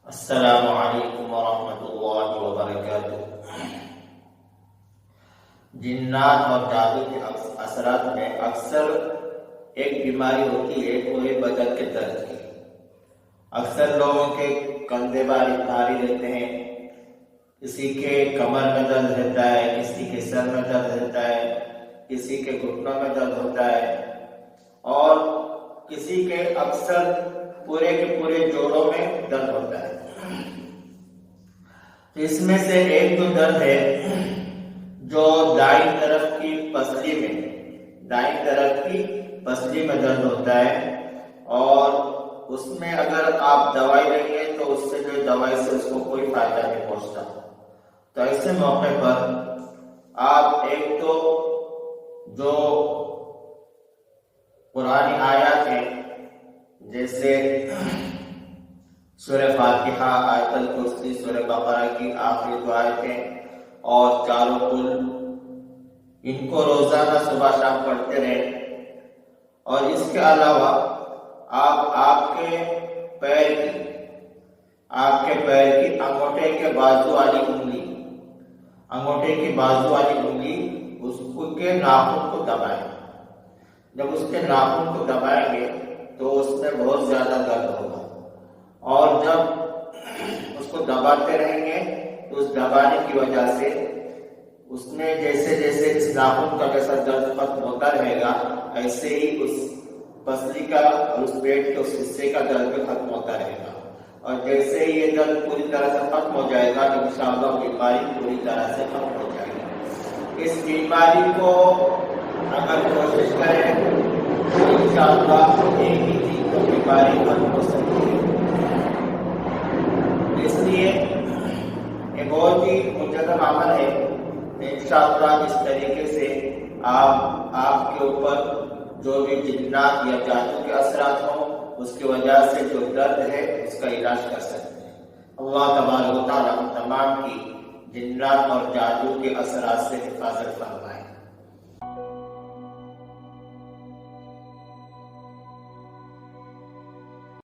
السلام علیکم ورحمۃ اللہ وبرکاتہ۔ جنات اور جادو کے اثرات میں اکثر ایک بیماری ہوتی ہے، وہ ہے بدن کے درد کی۔ اکثر لوگوں کے کندھے بھاری رہتے ہیں، کسی کے کمر میں درد رہتا ہے، کسی کے سر میں درد رہتا ہے، کسی کے گھٹنوں میں درد ہوتا ہے، اور کسی کے اکثر پورے کے پورے جوڑوں میں درد ہوتا ہے۔ تو اس میں سے ایک تو درد ہے جو دائیں طرف کی پسلی میں درد ہوتا ہے، اور اس میں اگر آپ دوائی لیں گے تو اس سے جو دوائی سے اس کو کوئی فائدہ نہیں پہنچتا۔ تو ایسے موقع پر آپ ایک تو جو قرآنی آیات ہیں، جیسے سورہ فاتحہ، آیت الکرسی، سورہ بقرہ کی آخری دو آیتیں اور چاروں کل، ان کو روزانہ صبح شام پڑھتے رہیں۔ اور اس کے علاوہ آپ کے پیر کی انگوٹھے کی بازو والی انگلی اس کے ناخن کو دبائیں۔ جب اس کے ناخن کو دبائیں گے تو اس میں بہت زیادہ درد ہوگا، اور جب اس کو دباتے رہیں گے تو اس دبانے کی وجہ سے اس میں جیسے اس ناخن کا جیسا درد ختم ہوتا رہے گا، ایسے ہی اس پسلی کا اور اس پیٹ کے اس حصے کا درد بھی ختم ہوتا رہے گا، اور جیسے ہی یہ درد پوری طرح سے ختم ہو جائے گا تو انشاءاللہ بیماری پوری طرح سے ختم ہو جائے گی۔ اس بیماری کو اگر کوشش کریں تو انشاءاللہ ایک ہی دن تو بیماری ختم ہو سکتی ہے۔ اس لیے یہ بہت ہی مجرب عمل ہے۔ انشاءاللہ اس طریقے سے آپ کے اوپر جو بھی جنات یا جادو کے اثرات ہوں، اس کی وجہ سے جو درد ہے اس کا علاج کر سکتے ہیں۔ اللہ تبارک و تعالیٰ ہم تمام کی جنات اور جادو کے اثرات سے حفاظت فرمائے۔